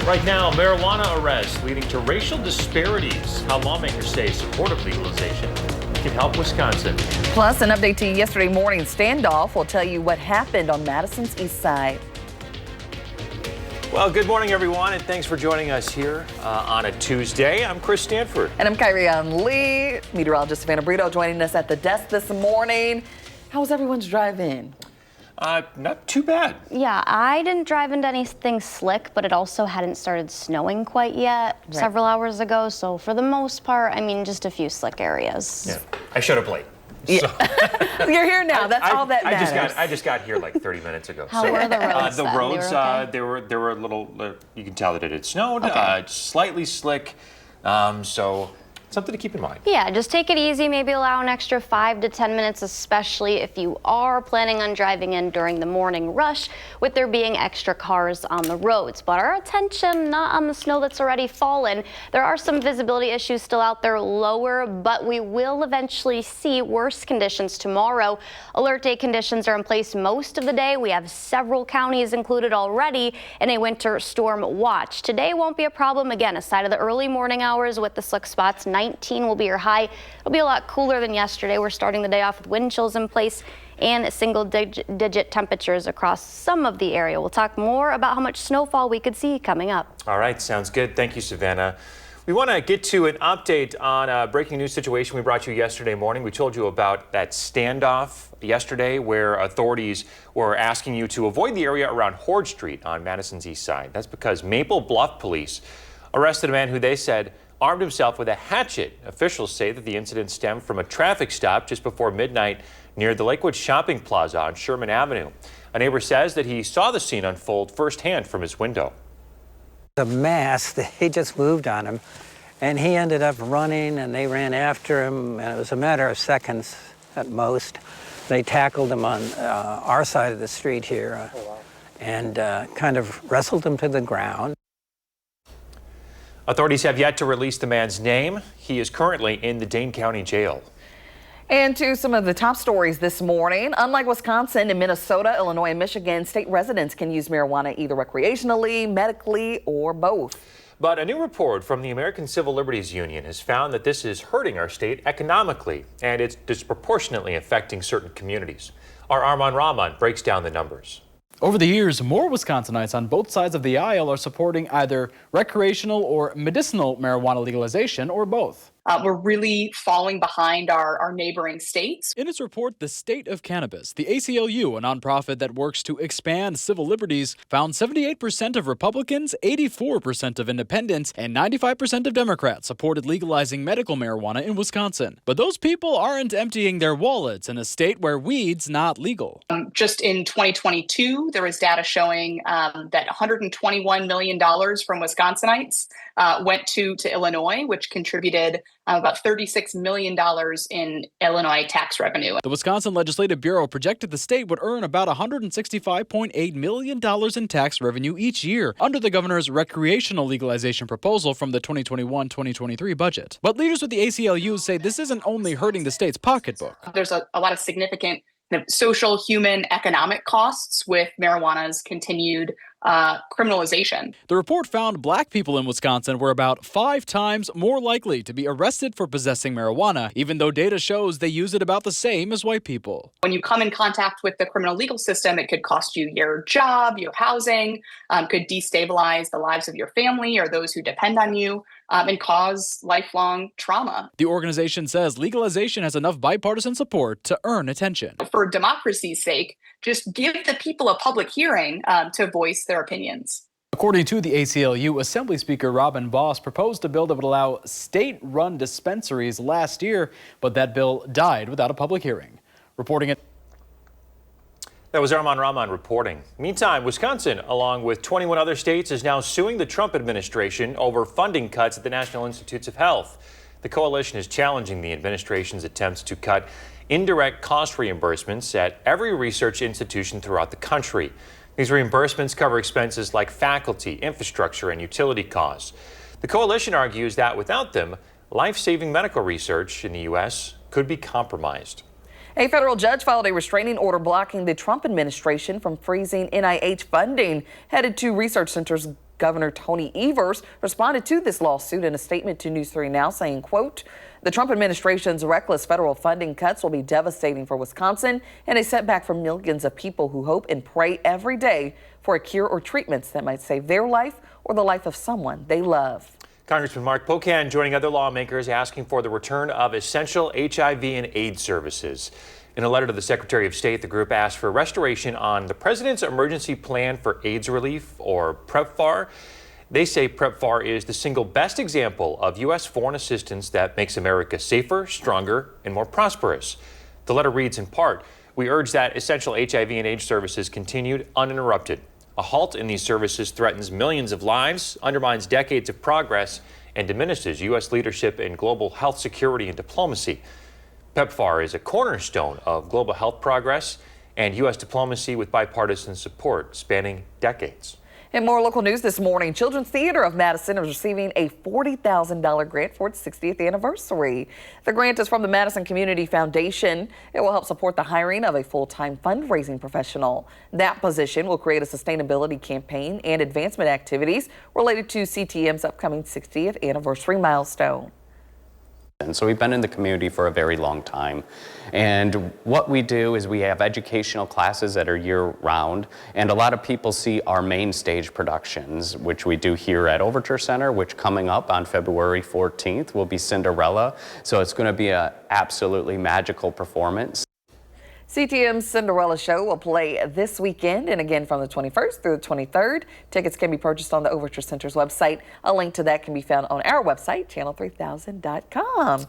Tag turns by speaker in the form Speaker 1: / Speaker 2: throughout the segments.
Speaker 1: Right now, marijuana arrests leading to racial disparities. How lawmakers say support of legalization can help Wisconsin.
Speaker 2: Plus, an update to yesterday morning's standoff. We'll tell you what happened on Madison's east side.
Speaker 1: Well, good morning, everyone, and thanks for joining us here on a Tuesday. I'm Chris Stanford.
Speaker 2: And I'm Kyrian Lee. Meteorologist Savannah Brito joining us at the desk this morning. How was everyone's drive-in?
Speaker 1: Not too bad.
Speaker 3: Yeah, I didn't drive into anything slick, but it also hadn't started snowing quite yet several hours ago. So for the most part, I mean, just a few slick areas.
Speaker 1: Yeah, I showed up late.
Speaker 2: Yeah. So. You're here now. That's all that matters.
Speaker 1: I just got here like 30 minutes ago.
Speaker 3: How were the roads?
Speaker 1: The roads, they were a little. You can tell that it had snowed.
Speaker 3: Okay.
Speaker 1: Slightly slick. So something to keep in mind.
Speaker 3: Yeah, just take it easy. Maybe allow an extra 5 to 10 minutes, especially if you are planning on driving in during the morning rush, with there being extra cars on the roads. But our attention not on the snow that's already fallen. There are some visibility issues still out there lower, but we will eventually see worse conditions tomorrow. Alert day conditions are in place most of the day. We have several counties included already in a winter storm watch. Today won't be a problem again, aside of the early morning hours with the slick spots. 19 will be your high. It'll be a lot cooler than yesterday. We're starting the day off with wind chills in place and single-digit temperatures across some of the area. We'll talk more about how much snowfall we could see coming up.
Speaker 1: All right, sounds good. Thank you, Savannah. We want to get to an update on a breaking news situation we brought you yesterday morning. We told you about that standoff yesterday where authorities were asking you to avoid the area around Horde Street on Madison's east side. That's because Maple Bluff police arrested a man who they said armed himself with a hatchet. Officials say that the incident stemmed from a traffic stop just before midnight near the Lakewood Shopping Plaza on Sherman Avenue. A neighbor says that he saw the scene unfold firsthand from his window.
Speaker 4: The mass, he just moved on him, and he ended up running, and they ran after him, and it was a matter of seconds at most. They tackled him on our side of the street here and kind of wrestled him to the ground.
Speaker 1: Authorities have yet to release the man's name. He is currently in the Dane County Jail.
Speaker 2: And to some of the top stories this morning. Unlike Wisconsin, in Minnesota, Illinois, and Michigan, state residents can use marijuana either recreationally, medically, or both.
Speaker 1: But a new report from the American Civil Liberties Union has found that this is hurting our state economically, and it's disproportionately affecting certain communities. Our Armand Rahman breaks down the numbers.
Speaker 5: Over the years, more Wisconsinites on both sides of the aisle are supporting either recreational or medicinal marijuana legalization, or both.
Speaker 6: We're really falling behind our neighboring states.
Speaker 5: In its report, The State of Cannabis, the ACLU, a nonprofit that works to expand civil liberties, found 78% of Republicans, 84% of independents, and 95% of Democrats supported legalizing medical marijuana in Wisconsin. But those people aren't emptying their wallets in a state where weed's not legal.
Speaker 6: Just in 2022, there was data showing that $121 million from Wisconsinites went to Illinois, which contributed about $36 million in Illinois tax revenue.
Speaker 5: The Wisconsin Legislative Bureau projected the state would earn about $165.8 million in tax revenue each year under the governor's recreational legalization proposal from the 2021-2023 budget. But leaders with the ACLU say this isn't only hurting the state's pocketbook.
Speaker 6: There's a lot of significant social, human, economic costs with marijuana's continued criminalization.
Speaker 5: The report found black people in Wisconsin were about 5 times more likely to be arrested for possessing marijuana, even though data shows they use it about the same as white people.
Speaker 6: When you come in contact with the criminal legal system, it could cost you your job, your housing, could destabilize the lives of your family or those who depend on you, and cause lifelong trauma.
Speaker 5: The organization says legalization has enough bipartisan support to earn attention.
Speaker 6: For democracy's sake, just give the people a public hearing to voice their opinions.
Speaker 5: According to the ACLU, Assembly Speaker Robin Vos proposed a bill that would allow state-run dispensaries last year, but that bill died without a public hearing. Reporting it.
Speaker 1: That was Armand Rahman reporting. Meantime, Wisconsin, along with 21 other states, is now suing the Trump administration over funding cuts at the National Institutes of Health. The coalition is challenging the administration's attempts to cut indirect cost reimbursements at every research institution throughout the country. These reimbursements cover expenses like faculty, infrastructure, and utility costs. The coalition argues that without them, life-saving medical research in the U.S. could be compromised.
Speaker 2: A federal judge filed a restraining order blocking the Trump administration from freezing NIH funding headed to research centers Governor Tony Evers responded to this lawsuit in a statement to News 3 Now, saying, quote, "The Trump administration's reckless federal funding cuts will be devastating for Wisconsin and a setback for millions of people who hope and pray every day for a cure or treatments that might save their life or the life of someone they love."
Speaker 1: Congressman Mark Pocan joining other lawmakers asking for the return of essential HIV and AIDS services. In a letter to the Secretary of State, the group asked for restoration on the President's Emergency Plan for AIDS Relief, or PEPFAR. They say PEPFAR is the single best example of U.S. foreign assistance that makes America safer, stronger, and more prosperous. The letter reads in part, "We urge that essential HIV and AIDS services continued uninterrupted. A halt in these services threatens millions of lives, undermines decades of progress, and diminishes U.S. leadership in global health security and diplomacy. PEPFAR is a cornerstone of global health progress and U.S. diplomacy with bipartisan support spanning decades."
Speaker 2: In more local news this morning, Children's Theater of Madison is receiving a $40,000 grant for its 60th anniversary. The grant is from the Madison Community Foundation. It will help support the hiring of a full-time fundraising professional. That position will create a sustainability campaign and advancement activities related to CTM's upcoming 60th anniversary milestone.
Speaker 7: And so we've been in the community for a very long time. And what we do is we have educational classes that are year-round. And a lot of people see our main stage productions, which we do here at Overture Center, which coming up on February 14th will be Cinderella. So it's going to be an absolutely magical performance.
Speaker 2: CTM's Cinderella show will play this weekend and again from the 21st through the 23rd. Tickets can be purchased on the Overture Center's website. A link to that can be found on our website, channel3000.com.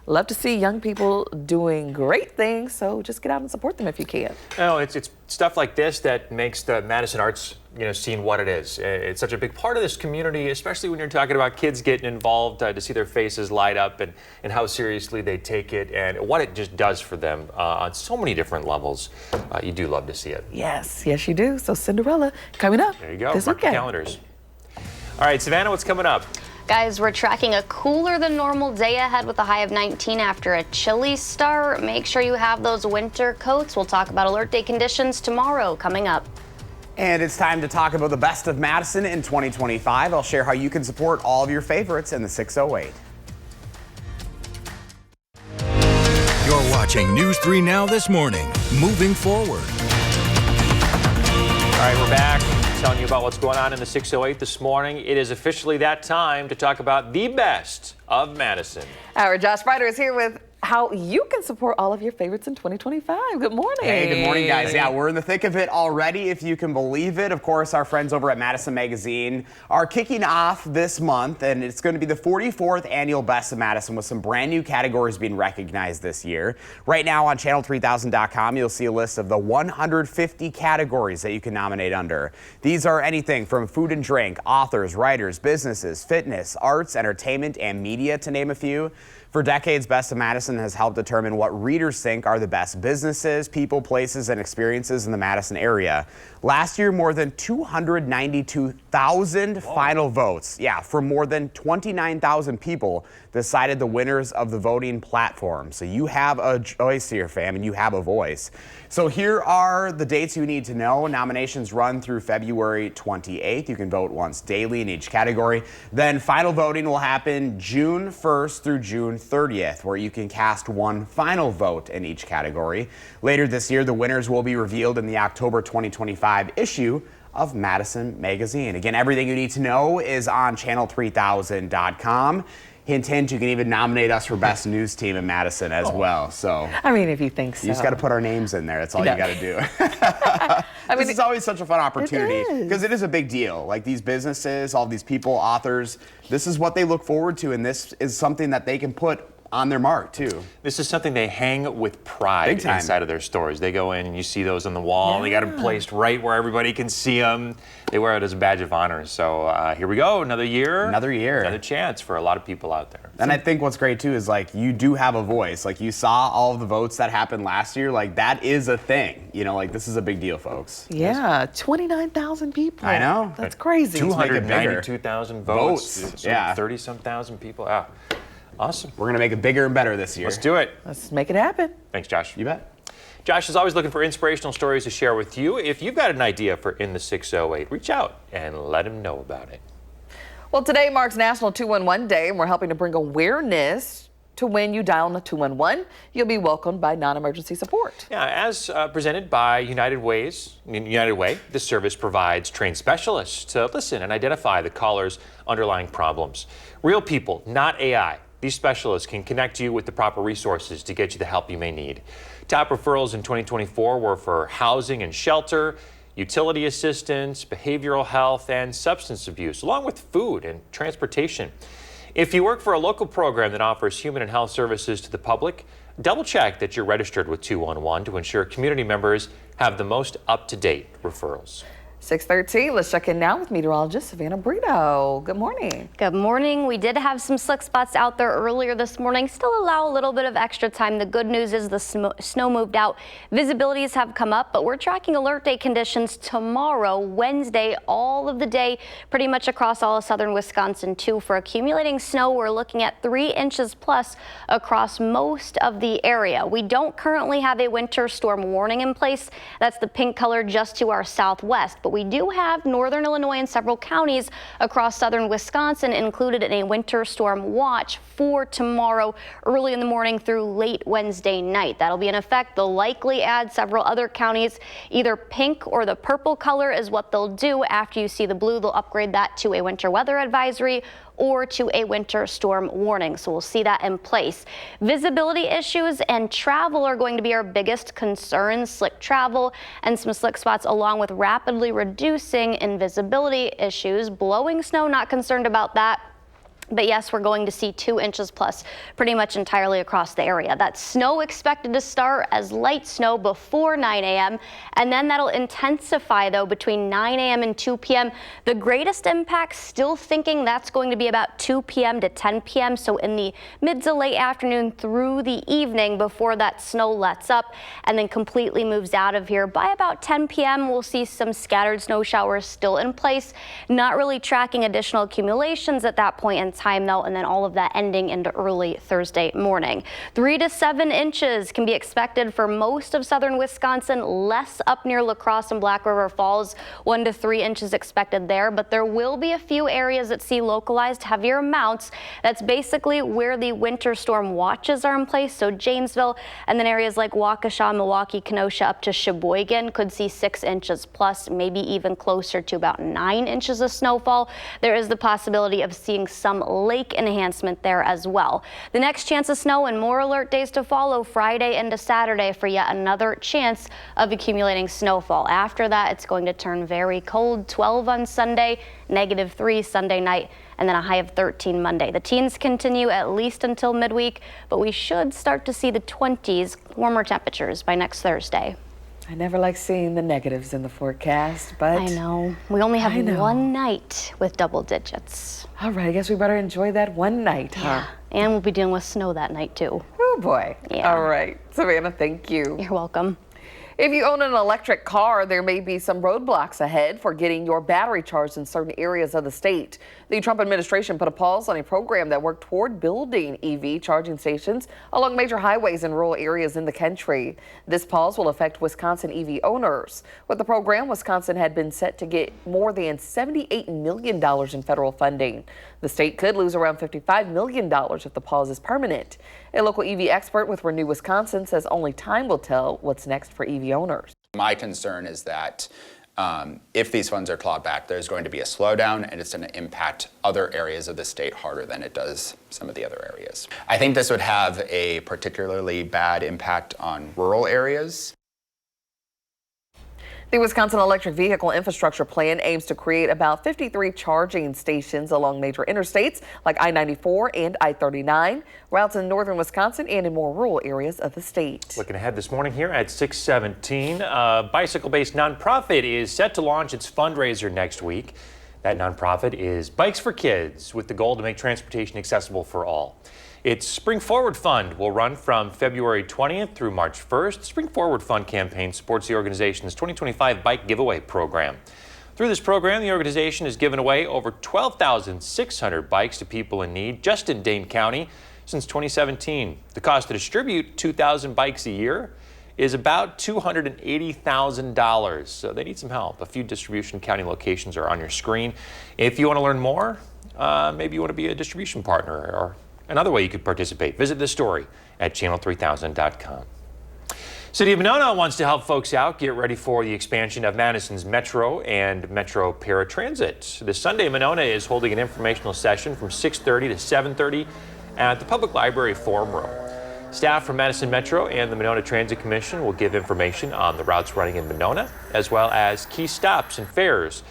Speaker 2: Love to see young people doing great things, so just get out and support them if you can.
Speaker 1: No, it's stuff like this that makes the Madison arts scene what it is. It's such a big part of this community, especially when you're talking about kids getting involved, to see their faces light up and how seriously they take it and what it just does for them on so many different levels. You do love to see it.
Speaker 2: Yes, you do. So Cinderella coming up.
Speaker 1: There you go.
Speaker 2: This
Speaker 1: Mark your
Speaker 2: weekend.
Speaker 1: calendars. All right, Savannah, what's coming up?
Speaker 3: Guys, we're tracking a cooler than normal day ahead with a high of 19 after a chilly start. Make sure you have those winter coats. We'll talk about alert day conditions tomorrow coming up.
Speaker 8: And it's time to talk about the best of Madison in 2025. I'll share how you can support all of your favorites in the 608.
Speaker 9: You're watching News 3 Now this morning. Moving forward.
Speaker 1: All right, we're back. Telling you about what's going on in the 608 this morning. It is officially that time to talk about the best of Madison.
Speaker 2: Our Josh Ryder is here with how you can support all of your favorites in 2025. Good morning.
Speaker 8: Hey, good morning, guys. Yeah, we're in the thick of it already, if you can believe it. Of course, our friends over at Madison Magazine are kicking off this month, and it's going to be the 44th annual Best of Madison with some brand new categories being recognized this year. Right now on channel3000.com, you'll see a list of the 150 categories that you can nominate under. These are anything from food and drink, authors, writers, businesses, fitness, arts, entertainment, and media, to name a few. For decades, Best of Madison has helped determine what readers think are the best businesses, people, places, and experiences in the Madison area. Last year, more than 292,000 final votes, from more than 29,000 people, decided the winners of the voting platform. So you have a choice here, fam, and you have a voice. So here are the dates you need to know. Nominations run through February 28th. You can vote once daily in each category. Then final voting will happen June 1st through June 30th, where you can cast one final vote in each category. Later this year, the winners will be revealed in the October 2025 issue of Madison Magazine. Again, everything you need to know is on channel3000.com. Hint, hint, you can even nominate us for Best News Team in Madison as well. So,
Speaker 2: I mean, if you think so.
Speaker 8: You just got to put our names in there. That's all you got to do. This is always such a fun opportunity because it is a big deal. Like these businesses, all these people, authors, this is what they look forward to, and this is something that they can put on their mark too.
Speaker 1: This is something they hang with pride inside of their stores. They go in and you see those on the wall. They got them placed right where everybody can see them. They wear it as a badge of honor. So here we go, another year. Another chance for a lot of people out there.
Speaker 8: And I think what's great too is like you do have a voice. Like you saw all of the votes that happened last year. Like that is a thing. You know, like this is a big deal, folks.
Speaker 2: Yeah, 29,000 people.
Speaker 8: I know.
Speaker 2: That's crazy.
Speaker 1: 292,000 votes.
Speaker 8: Yeah.
Speaker 1: 30-some thousand people. Awesome.
Speaker 8: We're going to make it bigger and better this year.
Speaker 1: Let's do it.
Speaker 2: Let's make it happen.
Speaker 1: Thanks, Josh.
Speaker 8: You bet.
Speaker 1: Josh is always looking for inspirational stories to share with you. If you've got an idea for In the 608, reach out and let him know about it.
Speaker 2: Well, today marks National 211 Day, and we're helping to bring awareness to when you dial 211. You'll be welcomed by non-emergency support.
Speaker 1: Yeah, as presented by United Way, this service provides trained specialists to listen and identify the caller's underlying problems. Real people, not AI. These specialists can connect you with the proper resources to get you the help you may need. Top referrals in 2024 were for housing and shelter, utility assistance, behavioral health, and substance abuse, along with food and transportation. If you work for a local program that offers human and health services to the public, double check that you're registered with 211 to ensure community members have the most up-to-date referrals.
Speaker 2: 6:13. Let's check in now with meteorologist Savannah Brito. Good morning.
Speaker 3: Good morning. We did have some slick spots out there earlier this morning. Still allow a little bit of extra time. The good news is the snow moved out. Visibilities have come up, but we're tracking alert day conditions tomorrow, Wednesday, all of the day, pretty much across all of southern Wisconsin too. For accumulating snow, we're looking at 3 inches plus across most of the area. We don't currently have a winter storm warning in place. That's the pink color just to our southwest. But we do have northern Illinois and several counties across southern Wisconsin included in a winter storm watch for tomorrow early in the morning through late Wednesday night. That'll be in effect. They'll likely add several other counties. Either pink or the purple color is what they'll do. After you see the blue, they'll upgrade that to a winter weather advisory or to a winter storm warning. So we'll see that in place. Visibility issues and travel are going to be our biggest concerns. Slick travel and some slick spots along with rapidly reducing invisibility issues. Blowing snow, not concerned about that. But yes, we're going to see 2 inches plus pretty much entirely across the area. That snow expected to start as light snow before 9 a.m. and then that'll intensify though between 9 a.m. and 2 p.m. The greatest impact, still thinking that's going to be about 2 p.m. to 10 p.m. So in the mid to late afternoon through the evening before that snow lets up and then completely moves out of here. By about 10 p.m. we'll see some scattered snow showers still in place. Not really tracking additional accumulations at that point in time though, and then all of that ending into early Thursday morning. 3 to 7 inches can be expected for most of southern Wisconsin, less up near La Crosse and Black River Falls. 1 to 3 inches expected there, but there will be a few areas that see localized heavier amounts. That's basically where the winter storm watches are in place. So Janesville and then areas like Waukesha, Milwaukee, Kenosha up to Sheboygan could see 6 inches plus, maybe even closer to about 9 inches of snowfall. There is the possibility of seeing some lake enhancement there as well. The next chance of snow and more alert days to follow Friday into Saturday for yet another chance of accumulating snowfall. After that, it's going to turn very cold. 12 on Sunday, -3 Sunday night, and then a high of 13 Monday. The teens continue at least until midweek, but we should start to see the 20s, warmer temperatures by next Thursday.
Speaker 2: I never like seeing the negatives in the forecast, but
Speaker 3: I know. We only have one night with double digits.
Speaker 2: All right, I guess we better enjoy that one night, huh?
Speaker 3: Yeah, and we'll be dealing with snow that night too.
Speaker 2: Oh boy.
Speaker 3: Yeah.
Speaker 2: All right, Savannah, thank you.
Speaker 3: You're welcome.
Speaker 2: If you own an electric car, there may be some roadblocks ahead for getting your battery charged in certain areas of the state. The Trump administration put a pause on a program that worked toward building EV charging stations along major highways in rural areas in the country. This pause will affect Wisconsin EV owners. With the program, Wisconsin had been set to get more than $78 million in federal funding. The state could lose around $55 million if the pause is permanent. A local EV expert with Renew Wisconsin says only time will tell what's next for EV owners.
Speaker 10: My concern is that if these funds are clawed back, there's going to be a slowdown and it's going to impact other areas of the state harder than it does some of the other areas. I think this would have a particularly bad impact on rural areas.
Speaker 2: The Wisconsin Electric Vehicle Infrastructure Plan aims to create about 53 charging stations along major interstates like I-94 and I-39, routes in northern Wisconsin and in more rural areas of the state.
Speaker 1: Looking ahead this morning here at 6:17, a bicycle-based nonprofit is set to launch its fundraiser next week. That nonprofit is Bikes for Kids, with the goal to make transportation accessible for all. Its Spring Forward Fund will run from February 20th through March 1st. The Spring Forward Fund campaign supports the organization's 2025 bike giveaway program. Through this program, the organization has given away over 12,600 bikes to people in need just in Dane County since 2017. The cost to distribute 2,000 bikes a year is about $280,000. So they need some help. A few distribution county locations are on your screen. If you want to learn more, maybe you want to be a distribution partner or another way you could participate, visit this story at channel3000.com. City of Monona wants to help folks out get ready for the expansion of Madison's Metro and Metro Paratransit. This Sunday, Monona is holding an informational session from 6:30 to 7:30 at the Public Library Forum Room. Staff from Madison Metro and the Monona Transit Commission will give information on the routes running in Monona, as well as key stops and fares.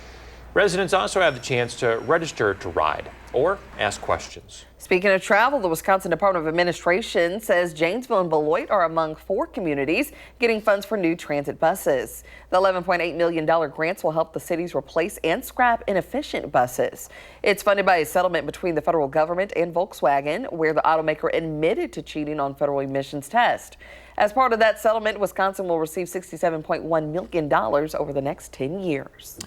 Speaker 1: Residents also have the chance to register to ride or ask questions.
Speaker 2: Speaking of travel, the Wisconsin Department of Administration says Janesville and Beloit are among 4 communities getting funds for new transit buses. The $11.8 million grants will help the cities replace and scrap inefficient buses. It's funded by a settlement between the federal government and Volkswagen, where the automaker admitted to cheating on federal emissions tests. As part of that settlement, Wisconsin will receive $67.1 million over the next 10 years.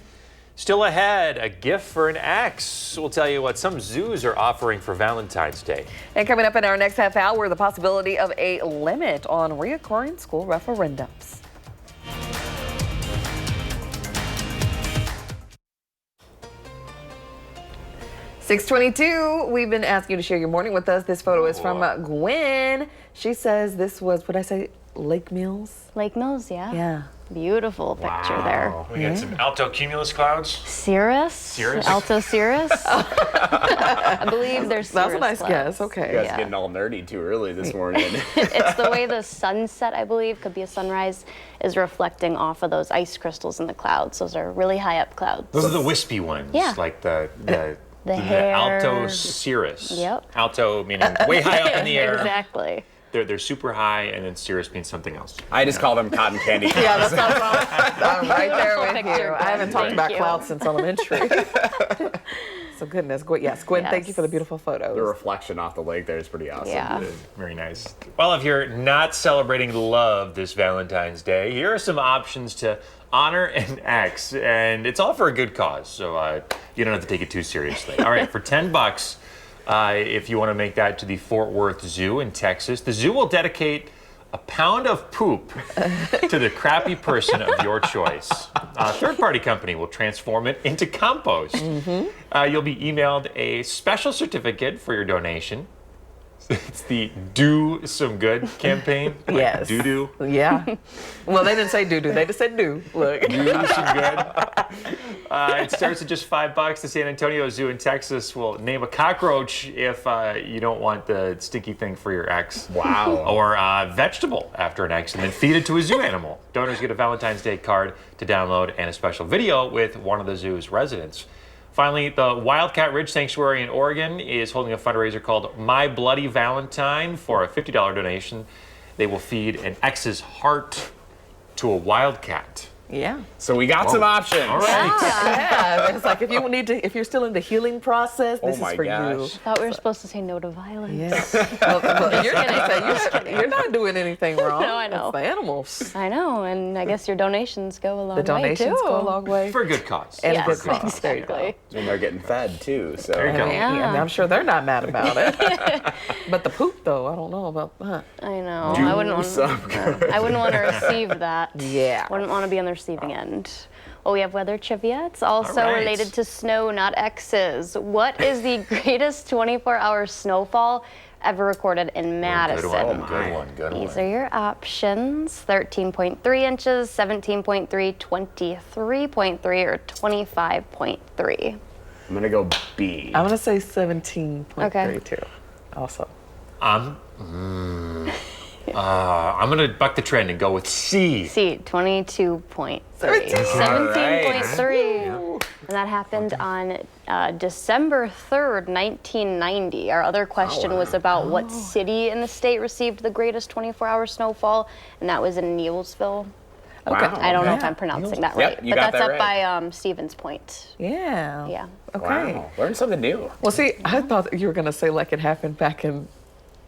Speaker 1: Still ahead, a gift for an ex. We'll tell you what some zoos are offering for Valentine's Day.
Speaker 2: And coming up in our next half hour, the possibility of a limit on reoccurring school referendums. (6:22). We've been asking you to share your morning with us. This photo is from Gwen. She says this was, what did I say, Lake Mills?
Speaker 3: Lake Mills, yeah.
Speaker 2: Yeah.
Speaker 3: Beautiful picture there.
Speaker 1: We got some alto cumulus clouds.
Speaker 3: Cirrus?
Speaker 1: Cirrus?
Speaker 3: Alto Cirrus? I believe there's
Speaker 2: That's a
Speaker 3: cirrus
Speaker 2: nice
Speaker 3: clouds.
Speaker 2: guess. Okay.
Speaker 8: You guys
Speaker 3: Yeah.
Speaker 8: getting all nerdy too early this morning.
Speaker 3: It's the way the sunset, I believe, could be a sunrise, is reflecting off of those ice crystals in the clouds. Those are really high up clouds.
Speaker 1: Those are the wispy ones.
Speaker 3: Yeah.
Speaker 1: Like the
Speaker 3: hair.
Speaker 1: alto cirrus.
Speaker 3: Yep.
Speaker 1: Alto meaning way high up in the air.
Speaker 3: Exactly.
Speaker 1: They're super high, and then cirrus means something else.
Speaker 8: I just call them cotton candy clouds.
Speaker 2: Yeah, that's not I'm right there with
Speaker 3: Beautiful picture,
Speaker 2: you. I haven't talked
Speaker 3: Thank
Speaker 2: about
Speaker 3: you.
Speaker 2: clouds since elementary. So goodness, yes, Gwen, thank you for the beautiful photos.
Speaker 8: The reflection off the lake there is pretty awesome.
Speaker 3: Yeah.
Speaker 1: Very nice. Well, if you're not celebrating love this Valentine's Day, here are some options to honor an ex, and it's all for a good cause, so you don't have to take it too seriously. All right, for $10, if you want to make that to the Fort Worth Zoo in Texas, the zoo will dedicate a pound of poop to the crappy person of your choice. A third-party company will transform it into compost. You'll be emailed a special certificate for your donation. It's the Do Some Good campaign. Like
Speaker 2: Yes.
Speaker 1: doo-doo.
Speaker 2: Yeah. Well, they didn't say doo-doo. They just said do. Look.
Speaker 1: Do some good. It starts at just $5. The San Antonio Zoo in Texas will name a cockroach if you don't want the stinky thing for your ex.
Speaker 8: Wow.
Speaker 1: Or a vegetable after an ex, and then feed it to a zoo animal. Donors get a Valentine's Day card to download and a special video with one of the zoo's residents. Finally, the Wildcat Ridge Sanctuary in Oregon is holding a fundraiser called My Bloody Valentine for a $50 donation. They will feed an ex's heart to a wildcat.
Speaker 2: Yeah.
Speaker 8: So we got some options.
Speaker 1: All right.
Speaker 2: Yeah. It's like if you're still in the healing process, this
Speaker 8: Oh my
Speaker 2: is for
Speaker 8: gosh.
Speaker 2: you.
Speaker 3: I thought we were supposed to say no to violence.
Speaker 2: Yeah. Well, you're gonna say you're not doing anything wrong.
Speaker 3: No, I know.
Speaker 2: It's the animals.
Speaker 3: I know, and I guess your donations go a long
Speaker 2: The donations
Speaker 3: way, too.
Speaker 2: go a long way.
Speaker 1: For a good cause.
Speaker 2: And
Speaker 3: Yes,
Speaker 2: a good cause.
Speaker 3: exactly.
Speaker 8: And they're getting fed too. So
Speaker 1: There you go.
Speaker 2: And I'm sure they're not mad about it. But the poop, though, I don't know about that.
Speaker 3: I know.
Speaker 8: Do
Speaker 3: I wouldn't want.
Speaker 8: some
Speaker 3: I wouldn't want to receive that.
Speaker 2: Yeah.
Speaker 3: Wouldn't want to be on the receiving end. Well, we have weather trivia. It's also
Speaker 1: All right.
Speaker 3: related to snow, not exes. What is the greatest 24-hour snowfall ever recorded in Madison?
Speaker 1: Good one.
Speaker 3: These are your options: 13.3 inches, 17.3, 23.3, or 25.3.
Speaker 8: I'm gonna go B.
Speaker 2: I'm gonna say 17.32.
Speaker 3: Okay.
Speaker 2: Also.
Speaker 1: I'm going to buck the trend and go with C.
Speaker 3: C, 22.3.
Speaker 2: 17.3.
Speaker 3: And that happened on December 3rd, 1990. Our other question was about what city in the state received the greatest 24-hour snowfall, and that was in Neillsville.
Speaker 2: Okay.
Speaker 8: Wow.
Speaker 3: I don't know if I'm pronouncing that right,
Speaker 8: you
Speaker 3: but
Speaker 8: got
Speaker 3: that's
Speaker 8: that
Speaker 3: up by Stevens Point.
Speaker 2: Yeah.
Speaker 3: Yeah.
Speaker 2: Okay.
Speaker 8: Wow. Learn something new.
Speaker 2: Well, see, I thought you were gonna say like it happened back in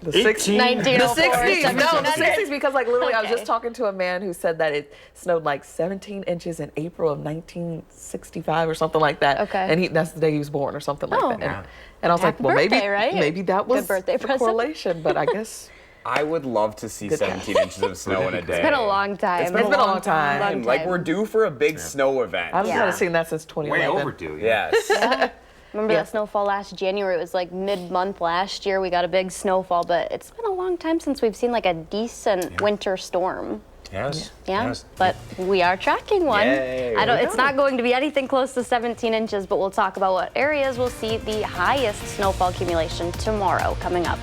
Speaker 2: the 60s.
Speaker 3: 1904,
Speaker 2: The 60s. No, the
Speaker 3: 1700.
Speaker 2: 60s, because like literally I was
Speaker 3: Okay.
Speaker 2: just talking to a man who said that it snowed like 17 inches in April of 1965 or something like that.
Speaker 3: Okay.
Speaker 2: And that's the day he was born or something like
Speaker 3: Oh.
Speaker 2: that. And I was
Speaker 3: Happy
Speaker 2: like, well,
Speaker 3: birthday, right?
Speaker 2: maybe that was
Speaker 3: Good birthday
Speaker 2: the
Speaker 3: present.
Speaker 2: correlation, but I guess
Speaker 8: I would love to see 17 inches of snow in a day.
Speaker 3: It's been a long time.
Speaker 8: It's been a long time. Like,
Speaker 3: time.
Speaker 8: we're due for a big snow event.
Speaker 2: I haven't seen that since 2011.
Speaker 1: Way overdue.
Speaker 8: Yes.
Speaker 3: Remember that snowfall last January? It was like mid-month last year. We got a big snowfall, but it's been a long time since we've seen like a decent winter storm.
Speaker 1: Yes.
Speaker 3: Yeah,
Speaker 1: Yes.
Speaker 3: but we are tracking one.
Speaker 8: Yay,
Speaker 3: It's not going to be anything close to 17 inches, but we'll talk about what areas will see the highest snowfall accumulation tomorrow coming up.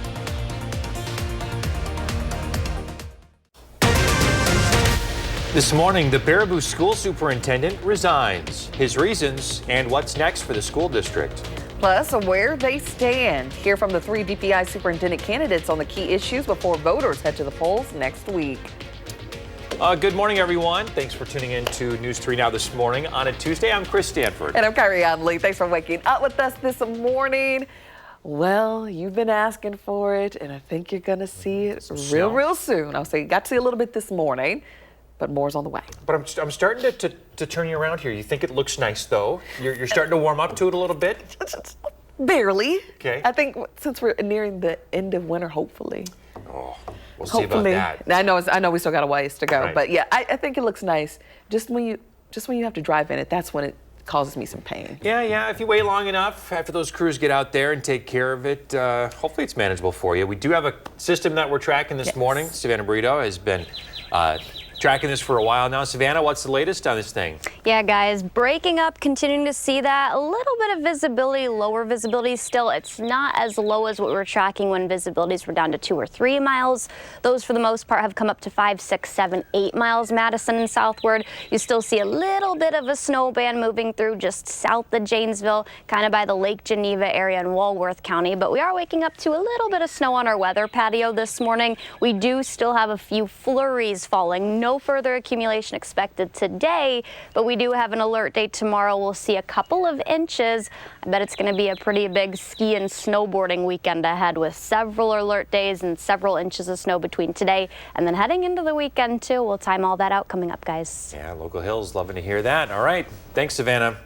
Speaker 1: This morning, the Baraboo school superintendent resigns. His reasons and what's next for the school district.
Speaker 2: Plus, where they stand. Hear from the 3 DPI superintendent candidates on the key issues before voters head to the polls next week.
Speaker 1: Good morning, everyone. Thanks for tuning in to News 3 Now this morning on a Tuesday. I'm Chris Stanford.
Speaker 2: And I'm Kyrie Lee. Thanks for waking up with us this morning. Well, you've been asking for it, and I think you're going to see it real soon. I'll say you got to see a little bit this morning, but more's on the way.
Speaker 1: But I'm starting to turn you around here. You think it looks nice, though? You're starting to warm up to it a little bit?
Speaker 2: Barely.
Speaker 1: Okay.
Speaker 2: I think since we're nearing the end of winter, hopefully.
Speaker 1: Oh, we'll see about that.
Speaker 2: I know we still got a ways to go,
Speaker 1: Right.
Speaker 2: but yeah, I think it looks nice. Just when you have to drive in it, that's when it causes me some pain.
Speaker 1: Yeah. If you wait long enough after those crews get out there and take care of it, hopefully it's manageable for you. We do have a system that we're tracking this morning. Savannah Burrito has been tracking this for a while now. Savannah, what's the latest on this thing?
Speaker 3: Yeah, guys, breaking up, continuing to see that. A little bit of visibility, lower visibility still. It's not as low as what we were tracking when visibilities were down to 2 or 3 miles. Those, for the most part, have come up to 5, 6, 7, 8 miles, Madison and southward. You still see a little bit of a snow band moving through just south of Janesville, kind of by the Lake Geneva area in Walworth County. But we are waking up to a little bit of snow on our weather patio this morning. We do still have a few flurries falling. No further accumulation expected today, but we do have an alert day tomorrow. We'll see a couple of inches. I bet it's going to be a pretty big ski and snowboarding weekend ahead with several alert days and several inches of snow between today and then heading into the weekend too. We'll time all that out coming up, guys.
Speaker 1: Yeah, Local Hills loving to hear that. All right. Thanks, Savannah.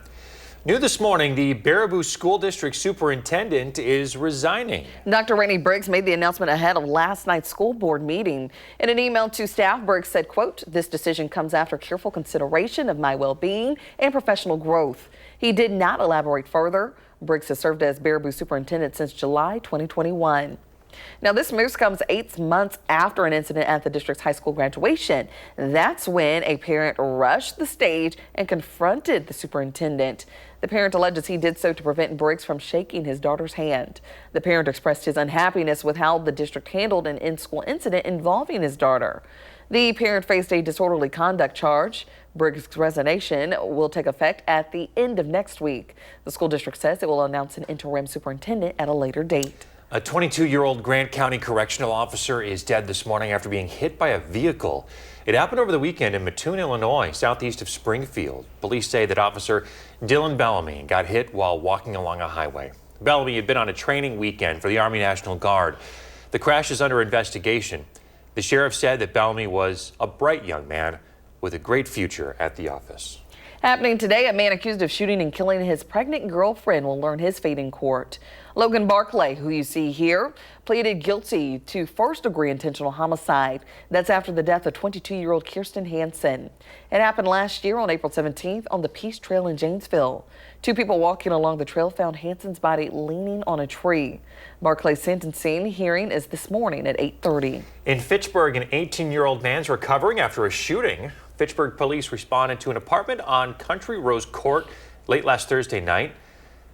Speaker 1: New this morning, the Baraboo School District Superintendent is resigning.
Speaker 2: Dr. Rainey Briggs made the announcement ahead of last night's school board meeting. In an email to staff, Briggs said, quote, "This decision comes after careful consideration of my well-being and professional growth." He did not elaborate further. Briggs has served as Baraboo Superintendent since July 2021. Now, this news comes 8 months after an incident at the district's high school graduation. That's when a parent rushed the stage and confronted the superintendent. The parent alleges he did so to prevent Briggs from shaking his daughter's hand. The parent expressed his unhappiness with how the district handled an in-school incident involving his daughter. The parent faced a disorderly conduct charge. Briggs' resignation will take effect at the end of next week. The school district says it will announce an interim superintendent at a later date.
Speaker 1: A 22-year-old Grant County correctional officer is dead this morning after being hit by a vehicle. It happened over the weekend in Mattoon, Illinois, southeast of Springfield. Police say that officer Dylan Bellamy got hit while walking along a highway. Bellamy had been on a training weekend for the Army National Guard. The crash is under investigation. The sheriff said that Bellamy was a bright young man with a great future at the office.
Speaker 2: Happening today, a man accused of shooting and killing his pregnant girlfriend will learn his fate in court. Logan Barclay, who you see here, pleaded guilty to first-degree intentional homicide. That's after the death of 22-year-old Kirsten Hansen. It happened last year on April 17th on the Peace Trail in Janesville. 2 people walking along the trail found Hansen's body leaning on a tree. Barclay's sentencing hearing is this morning at 8:30.
Speaker 1: In Fitchburg, an 18-year-old man's recovering after a shooting. Fitchburg police responded to an apartment on Country Rose Court late last Thursday night.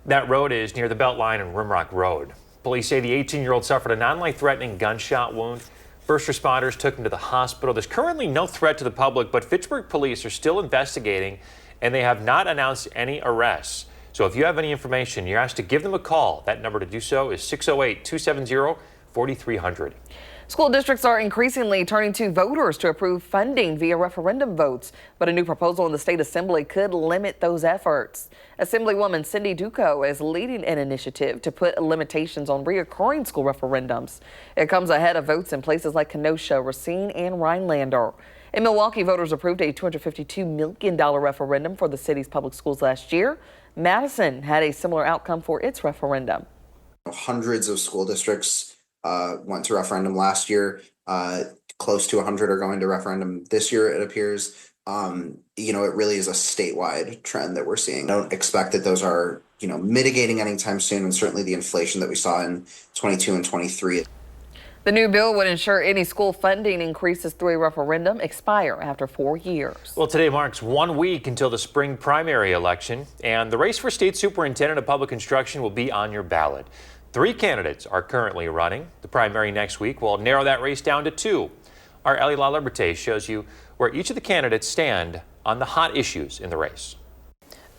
Speaker 1: That road is near the Beltline and Rimrock Road. Police say the 18-year-old suffered a non-life-threatening gunshot wound. First responders took him to the hospital. There's currently no threat to the public, but Fitchburg police are still investigating, and they have not announced any arrests. So if you have any information, you're asked to give them a call. That number to do so is 608-270-4300.
Speaker 2: School districts are increasingly turning to voters to approve funding via referendum votes, but a new proposal in the state assembly could limit those efforts. Assemblywoman Cindy Duco is leading an initiative to put limitations on reoccurring school referendums. It comes ahead of votes in places like Kenosha, Racine, and Rhinelander. In Milwaukee, voters approved a $252 million referendum for the city's public schools last year. Madison had a similar outcome for its referendum.
Speaker 11: Hundreds of school districts went to referendum last year. Close to 100 are going to referendum this year, it appears. It really is a statewide trend that we're seeing. I don't expect that those are, mitigating anytime soon, and certainly the inflation that we saw in 22 and 23.
Speaker 2: The new bill would ensure any school funding increases through a referendum expire after 4 years.
Speaker 1: Well, today marks 1 week until the spring primary election, and the race for state superintendent of public instruction will be on your ballot. 3 candidates are currently running. The primary next week will narrow that race down to 2. Our Ellie LaLiberte shows you where each of the candidates stand on the hot issues in the race.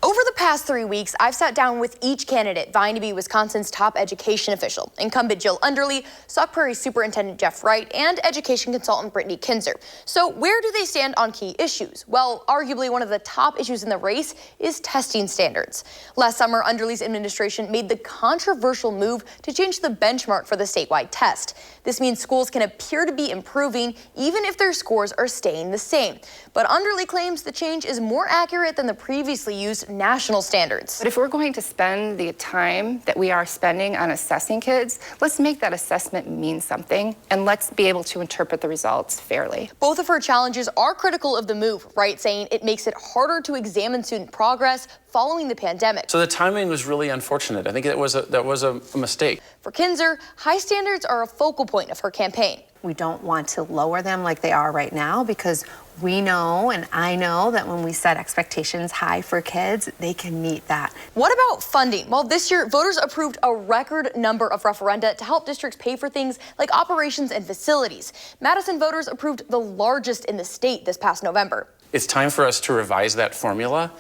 Speaker 12: Over the past 3 weeks, I've sat down with each candidate vying to be Wisconsin's top education official. Incumbent Jill Underly, Sauk Prairie Superintendent Jeff Wright, and education consultant Brittany Kinzer. So where do they stand on key issues? Well, arguably one of the top issues in the race is testing standards. Last summer, Underly's administration made the controversial move to change the benchmark for the statewide test. This means schools can appear to be improving even if their scores are staying the same. But Underly claims the change is more accurate than the previously used national standards.
Speaker 13: But if we're going to spend the time that we are spending on assessing kids, let's make that assessment mean something, and let's be able to interpret the results fairly.
Speaker 12: Both of her challenges are critical of the move, Wright saying it makes it harder to examine student progress following the pandemic.
Speaker 14: So the timing was really unfortunate. I think that was a mistake.
Speaker 12: For Kinzer, high standards are a focal point of her campaign.
Speaker 15: We don't want to lower them like they are right now, because we know, and I know, that when we set expectations high for kids, they can meet that.
Speaker 12: What about funding? Well, this year, voters approved a record number of referenda to help districts pay for things like operations and facilities. Madison voters approved the largest in the state this past November.
Speaker 14: It's time for us to revise that formula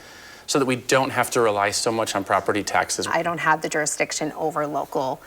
Speaker 14: so that we don't have to rely so much on property taxes.
Speaker 15: I don't have the jurisdiction over local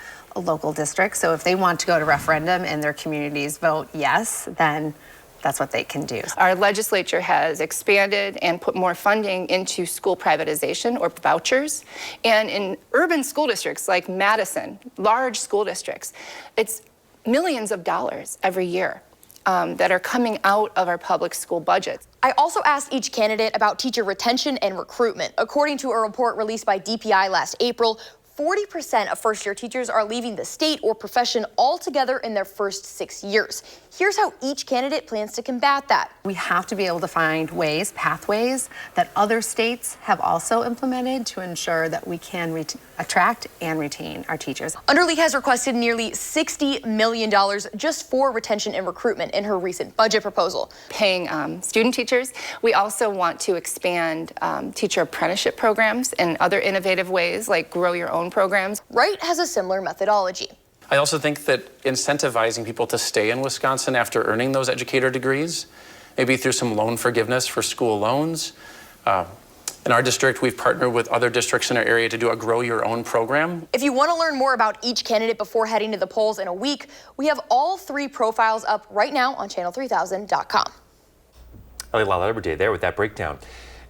Speaker 15: districts, so if they want to go to referendum and their communities vote yes, then that's what they can do.
Speaker 13: Our legislature has expanded and put more funding into school privatization or vouchers. And in urban school districts like Madison, large school districts, it's millions of dollars every year that are coming out of our public school budgets.
Speaker 12: I also asked each candidate about teacher retention and recruitment. According to a report released by DPI last April, 40% of first-year teachers are leaving the state or profession altogether in their first 6 years. Here's how each candidate plans to combat that.
Speaker 15: We have to be able to find ways, pathways, that other states have also implemented to ensure that we can attract and retain our teachers.
Speaker 12: Underly has requested nearly $60 million just for retention and recruitment in her recent budget proposal.
Speaker 13: Paying student teachers. We also want to expand teacher apprenticeship programs and other innovative ways like grow your own programs.
Speaker 12: Wright has a similar methodology.
Speaker 14: I also think that incentivizing people to stay in Wisconsin after earning those educator degrees, maybe through some loan forgiveness for school loans. In our district, we've partnered with other districts in our area to do a Grow Your Own program.
Speaker 12: If you want to learn more about each candidate before heading to the polls in a week, we have all 3 profiles up right now on channel3000.com.
Speaker 1: Ellie LaLiberte there with that breakdown.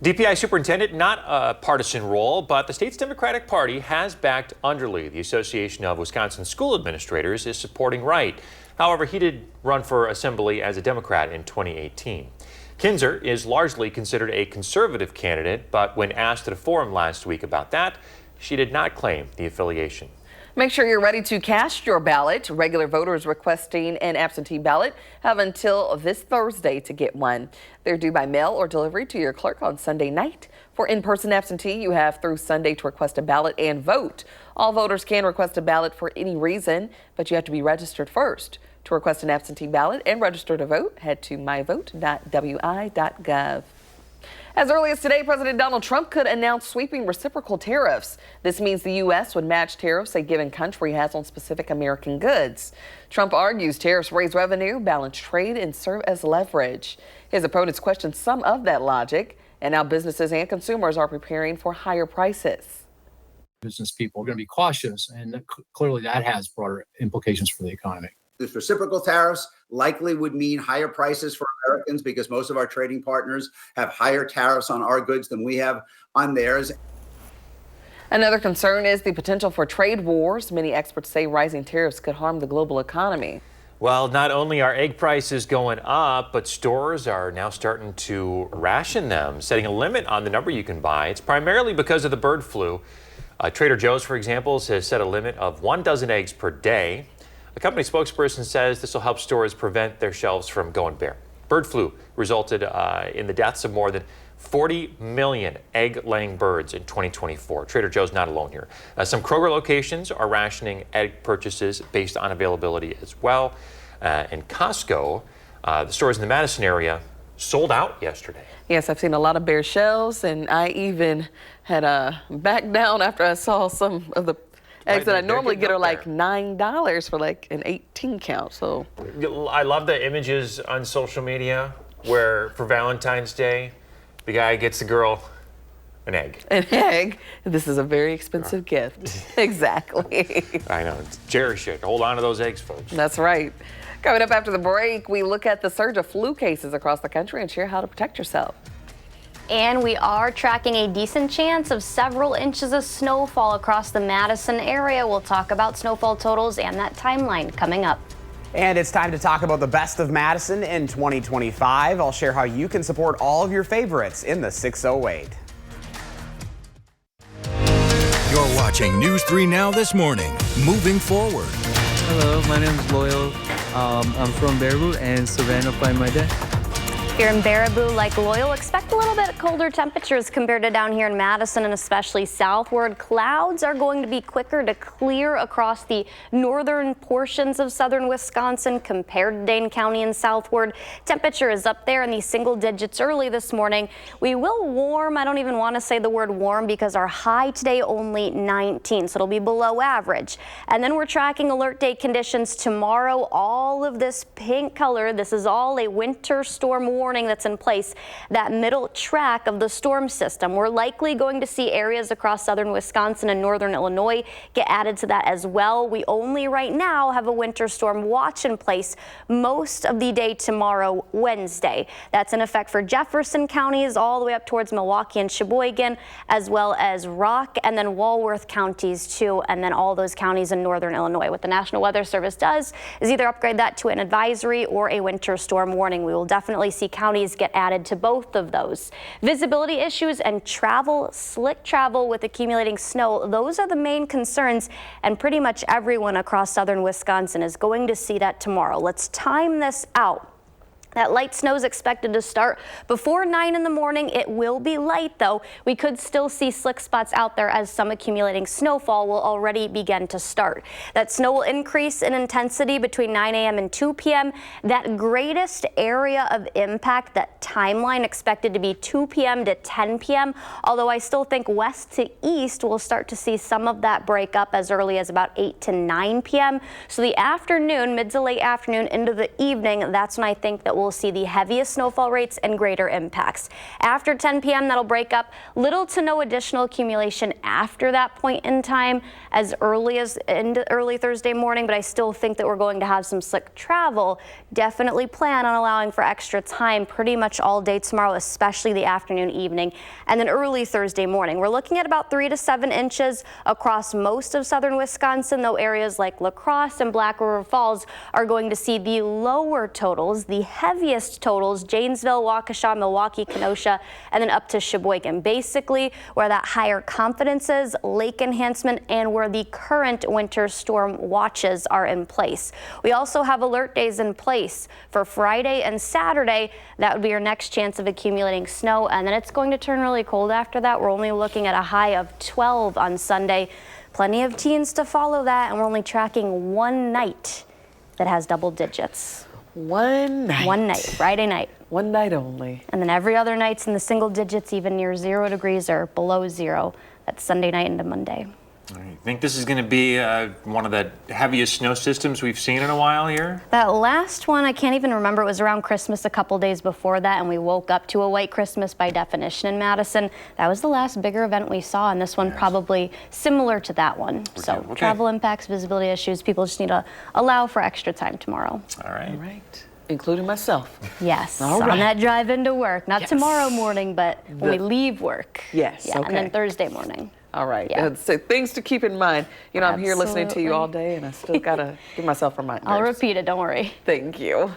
Speaker 1: DPI superintendent, not a partisan role, but the state's Democratic Party has backed Underly. The Association of Wisconsin School Administrators is supporting Wright. However, he did run for assembly as a Democrat in 2018. Kinzer is largely considered a conservative candidate, but when asked at a forum last week about that, she did not claim the affiliation.
Speaker 2: Make sure you're ready to cast your ballot. Regular voters requesting an absentee ballot have until this Thursday to get one. They're due by mail or delivery to your clerk on Sunday night. For in-person absentee, you have through Sunday to request a ballot and vote. All voters can request a ballot for any reason, but you have to be registered first. To request an absentee ballot and register to vote, head to myvote.wi.gov. As early as today, President Donald Trump could announce sweeping reciprocal tariffs. This means the U.S. would match tariffs a given country has on specific American goods. Trump argues tariffs raise revenue, balance trade, and serve as leverage. His opponents question some of that logic, and now businesses and consumers are preparing for higher prices.
Speaker 16: Business people are going to be cautious, and clearly that has broader implications for the economy.
Speaker 17: The reciprocal tariffs likely would mean higher prices for Americans because most of our trading partners have higher tariffs on our goods than we have on theirs.
Speaker 2: Another concern is the potential for trade wars. Many experts say rising tariffs could harm the global economy.
Speaker 1: Well, not only are egg prices going up, but stores are now starting to ration them, setting a limit on the number you can buy. It's primarily because of the bird flu. Trader Joe's, for example, has set a limit of 1 dozen eggs per day. A company spokesperson says this will help stores prevent their shelves from going bare. Bird flu resulted in the deaths of more than 40 million egg-laying birds in 2024. Trader Joe's not alone here. Some Kroger locations are rationing egg purchases based on availability as well. And Costco, the stores in the Madison area, sold out yesterday.
Speaker 2: Yes, I've seen a lot of bare shelves, and I even had backed down after I saw some of the eggs that I normally get are like $9 for like an 18 count. So
Speaker 1: I love the images on social media where for Valentine's Day, the guy gets the girl an egg.
Speaker 2: An egg. This is a very expensive gift. Exactly.
Speaker 1: I know. Cherish it. Hold on to those eggs, folks.
Speaker 2: That's right. Coming up after the break, we look at the surge of flu cases across the country and share how to protect yourself.
Speaker 3: And we are tracking a decent chance of several inches of snowfall across the Madison area. We'll talk about snowfall totals and that timeline coming up.
Speaker 8: And it's time to talk about the best of Madison in 2025. I'll share how you can support all of your favorites in the 608.
Speaker 9: You're watching News 3 Now this morning. Moving forward.
Speaker 18: Hello, my name is Loyal. I'm from Baraboo and Savannah by my dad.
Speaker 3: Here in Baraboo, like Loyal, expect a little bit colder temperatures compared to down here in Madison and especially southward. Clouds are going to be quicker to clear across the northern portions of southern Wisconsin compared to Dane County and southward. Temperature is up there in the single digits early this morning. We will warm. I don't even want to say the word warm because our high today only 19, so it'll be below average. And then we're tracking alert day conditions tomorrow. All of this pink color, this is all a winter storm warning that's in place, that middle track of the storm system. We're likely going to see areas across southern Wisconsin and northern Illinois get added to that as well. We only right now have a winter storm watch in place most of the day tomorrow, Wednesday. That's in effect for Jefferson counties all the way up towards Milwaukee and Sheboygan, as well as Rock and then Walworth counties too, and then all those counties in northern Illinois. What the National Weather Service does is either upgrade that to an advisory or a winter storm warning. We will definitely see counties get added to both of those. Visibility issues and travel, slick travel with accumulating snow, those are the main concerns, and pretty much everyone across southern Wisconsin is going to see that tomorrow. Let's time this out. That light snow is expected to start before 9 in the morning. It will be light, though. We could still see slick spots out there as some accumulating snowfall will already begin to start. That snow will increase in intensity between 9 a.m. and 2 p.m. That greatest area of impact, that timeline expected to be 2 p.m. to 10 p.m., although I still think west to east we'll start to see some of that break up as early as about 8 to 9 p.m. So the afternoon, mid to late afternoon into the evening, that's when I think that we'll see the heaviest snowfall rates and greater impacts. After 10 p.m. that'll break up. Little to no additional accumulation after that point in time as early as into early Thursday morning, but I still think that we're going to have some slick travel. Definitely plan on allowing for extra time pretty much all day tomorrow, especially the afternoon, evening, and then early Thursday morning. We're looking at about 3 to 7 inches across most of southern Wisconsin, though areas like La Crosse and Black River Falls are going to see the lower totals. The heaviest totals, Janesville, Waukesha, Milwaukee, Kenosha, and then up to Sheboygan. Basically, where that higher confidence is, lake enhancement, and where the current winter storm watches are in place. We also have alert days in place for Friday and Saturday. That would be your next chance of accumulating snow, and then it's going to turn really cold after that. We're only looking at a high of 12 on Sunday. Plenty of teens to follow that, and we're only tracking one night that has double digits.
Speaker 2: One night.
Speaker 3: One night, Friday night.
Speaker 2: One night only.
Speaker 3: And then every other night's in the single digits, even near 0 degrees or below 0. That's Sunday night into Monday.
Speaker 1: I think this is going to be one of the heaviest snow systems we've seen in a while here.
Speaker 3: That last one, I can't even remember. It was around Christmas a couple days before that, and we woke up to a white Christmas by definition in Madison. That was the last bigger event we saw, and this one probably similar to that one. So travel impacts, visibility issues, people just need to allow for extra time tomorrow.
Speaker 1: All right.
Speaker 2: All right. Including myself.
Speaker 3: Yes,
Speaker 2: All
Speaker 3: on
Speaker 2: right.
Speaker 3: that drive into work. Not tomorrow morning, but when we leave work.
Speaker 2: Yes,
Speaker 3: Yeah,
Speaker 2: okay.
Speaker 3: and then Thursday morning.
Speaker 2: All right.
Speaker 3: Yeah.
Speaker 2: So things to keep in mind. You know, I'm here listening to you all day, and I still got to give myself reminders.
Speaker 3: I'll repeat it, don't worry.
Speaker 2: Thank you.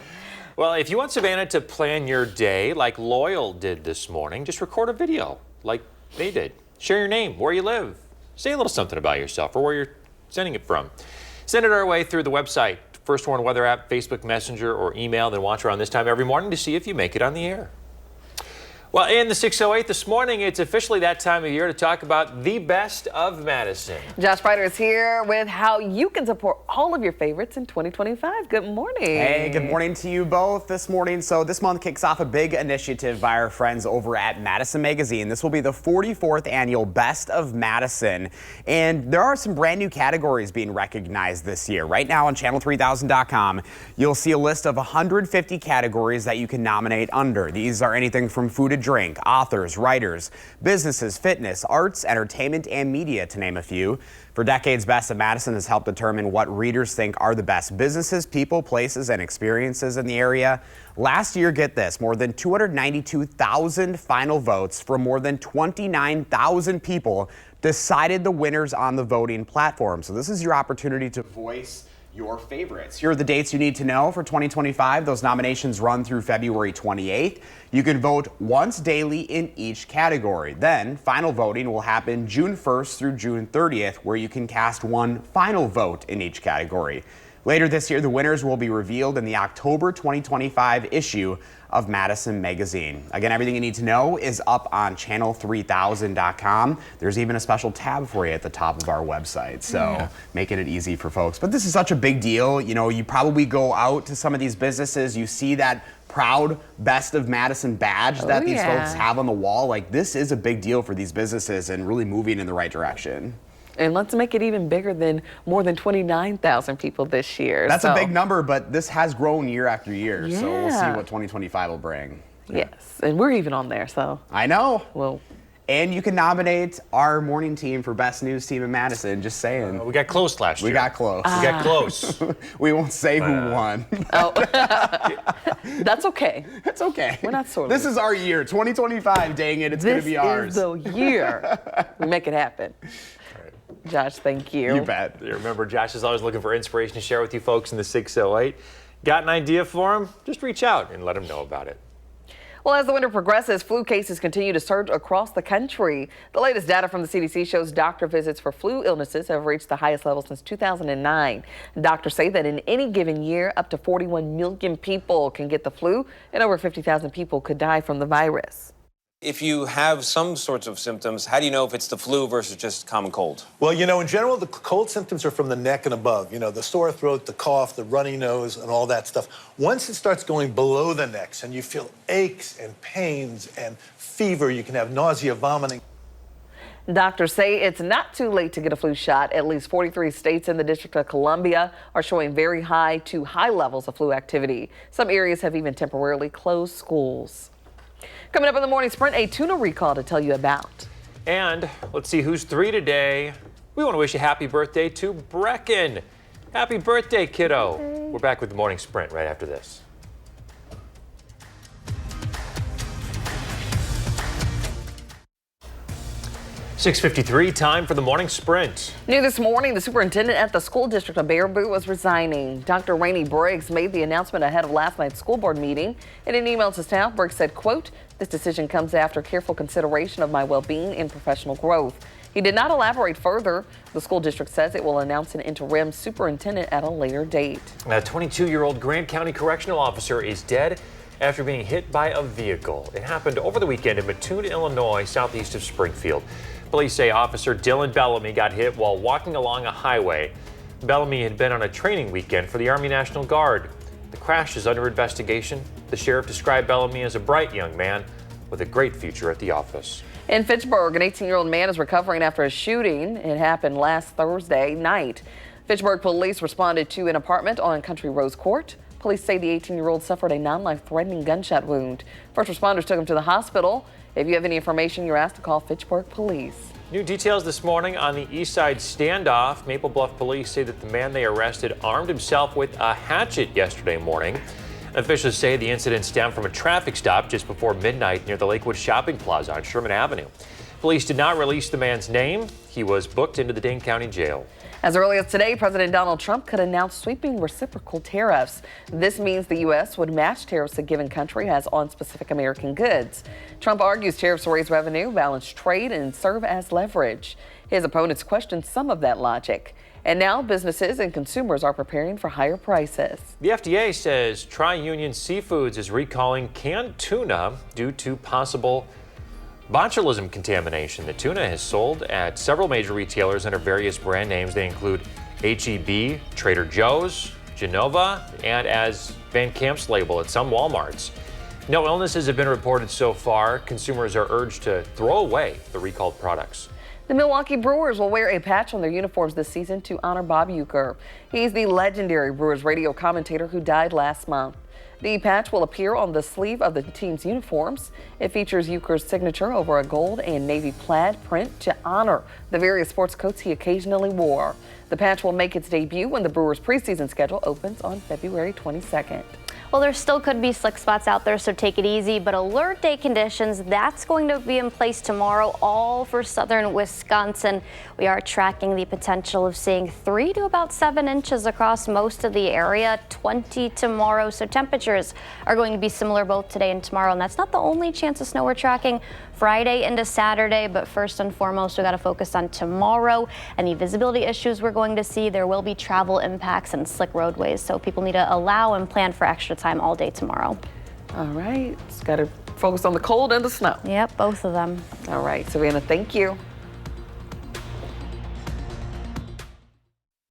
Speaker 1: Well, if you want Savannah to plan your day like Loyal did this morning, just record a video like they did. Share your name, where you live. Say a little something about yourself or where you're sending it from. Send it our way through the website, First Warn Weather app, Facebook Messenger, or email. Then watch around this time every morning to see if you make it on the air. Well, in the 608 this morning, it's officially that time of year to talk about the best of Madison.
Speaker 2: Josh Brighter is here with how you can support all of your favorites in 2025. Good morning.
Speaker 8: Hey, good morning to you both this morning. So this month kicks off a big initiative by our friends over at Madison Magazine. This will be the 44th annual Best of Madison. And there are some brand new categories being recognized this year. Right now on channel3000.com, you'll see a list of 150 categories that you can nominate under. These are anything from food and drink, authors, writers, businesses, fitness, arts, entertainment, and media, to name a few. For decades, Best of Madison has helped determine what readers think are the best businesses, people, places, and experiences in the area. Last year, get this, more than 292,000 final votes from more than 29,000 people decided the winners on the voting platform. So this is your opportunity to voice your favorites. Here are the dates you need to know for 2025. Those nominations run through February 28th. You can vote once daily in each category. Then final voting will happen June 1st through June 30th, where you can cast one final vote in each category. Later this year, the winners will be revealed in the October 2025 issue of Madison Magazine. Again, everything you need to know is up on channel3000.com. There's even a special tab for you at the top of our website, so making it easy for folks. But this is such a big deal. You know, you probably go out to some of these businesses, you see that proud Best of Madison badge that these folks have on the wall. Like, this is a big deal for these businesses and really moving in the right direction.
Speaker 2: And let's make it even bigger than more than 29,000 people this year.
Speaker 8: That's a big number, but this has grown year after year. So we'll see what 2025 will bring.
Speaker 2: Yes, and we're even on there, so.
Speaker 8: I know.
Speaker 2: Well,
Speaker 8: and you can nominate our morning team for Best News Team in Madison, just saying.
Speaker 1: We got close last year.
Speaker 8: We got close.
Speaker 1: We got close.
Speaker 8: We won't say who won.
Speaker 2: Oh, that's okay.
Speaker 8: It's okay.
Speaker 2: We're not sore.
Speaker 8: This is our year, 2025, dang it, it's going to be ours.
Speaker 2: This is the year. We make it happen. Josh, thank you.
Speaker 8: You bet.
Speaker 1: Remember, Josh is always looking for inspiration to share with you folks in the 608. Got an idea for him? Just reach out and let him know about it.
Speaker 2: Well, as the winter progresses, flu cases continue to surge across the country. The latest data from the CDC shows doctor visits for flu illnesses have reached the highest level since 2009. Doctors say that in any given year, up to 41 million people can get the flu, and over 50,000 people could die from the virus.
Speaker 19: If you have some sorts of symptoms, how do you know if it's the flu versus just common cold?
Speaker 20: Well, you know, in general, the cold symptoms are from the neck and above. You know, the sore throat, the cough, the runny nose, and all that stuff. Once it starts going below the necks and you feel aches and pains and fever, you can have nausea, vomiting.
Speaker 2: Doctors say it's not too late to get a flu shot. At least 43 states in the District of Columbia are showing very high to high levels of flu activity. Some areas have even temporarily closed schools. Coming up in the morning sprint, a tuna recall to tell you about.
Speaker 1: And let's see who's 3 today. We want to wish a happy birthday to Brecken. Happy birthday, kiddo. We're back with the morning sprint right after this. .653, time for the morning sprint.
Speaker 2: New this morning, the superintendent at the school district of Baraboo was resigning. Dr. Rainey Briggs made the announcement ahead of last night's school board meeting. In an email to staff, Briggs said, quote, "This decision comes after careful consideration of my well-being and professional growth." He did not elaborate further. The school district says it will announce an interim superintendent at a later date.
Speaker 1: A 22-year-old Grant County correctional officer is dead after being hit by a vehicle. It happened over the weekend in Mattoon, Illinois, southeast of Springfield. Police say Officer Dylan Bellamy got hit while walking along a highway. Bellamy had been on a training weekend for the Army National Guard. The crash is under investigation. The sheriff described Bellamy as a bright young man with a great future at the office.
Speaker 2: In Fitchburg, an 18-year-old man is recovering after a shooting. It happened last Thursday night. Fitchburg police responded to an apartment on Country Rose Court. Police say the 18-year-old suffered a non-life-threatening gunshot wound. First responders took him to the hospital. If you have any information, you're asked to call Fitchburg Police.
Speaker 1: New details this morning on the East Side standoff. Maple Bluff police say that the man they arrested armed himself with a hatchet yesterday morning. Officials say the incident stemmed from a traffic stop just before midnight near the Lakewood Shopping Plaza on Sherman Avenue. Police did not release the man's name. He was booked into the Dane County Jail.
Speaker 2: As early as today, President Donald Trump could announce sweeping reciprocal tariffs. This means the U.S. would match tariffs a given country has on specific American goods. Trump argues tariffs raise revenue, balance trade, and serve as leverage. His opponents questioned some of that logic. And now businesses and consumers are preparing for higher prices.
Speaker 1: The FDA says Tri-Union Seafoods is recalling canned tuna due to possible botulism contamination. The tuna is sold at several major retailers under various brand names. They include H-E-B, Trader Joe's, Genova, and as Van Camp's label at some Walmarts. No illnesses have been reported so far. Consumers are urged to throw away the recalled products.
Speaker 2: The Milwaukee Brewers will wear a patch on their uniforms this season to honor Bob Uecker. He's the legendary Brewers radio commentator who died last month. The patch will appear on the sleeve of the team's uniforms. It features Uecker's signature over a gold and navy plaid print to honor the various sports coats he occasionally wore. The patch will make its debut when the Brewers' preseason schedule opens on February 22nd.
Speaker 3: Well, there still could be slick spots out there, so take it easy. But alert day conditions, that's going to be in place tomorrow, all for southern Wisconsin. We are tracking the potential of seeing 3 to about 7 inches across most of the area, 20 tomorrow. So temperatures are going to be similar both today and tomorrow. And that's not the only chance of snow we're tracking Friday into Saturday. But first and foremost, we got to focus on tomorrow. Any visibility issues we're going to see, there will be travel impacts and slick roadways. So people need to allow and plan for extra time all day tomorrow.
Speaker 2: All right, just got to focus on the cold and the snow.
Speaker 3: Yep, both of them.
Speaker 2: All right, Savannah, thank you.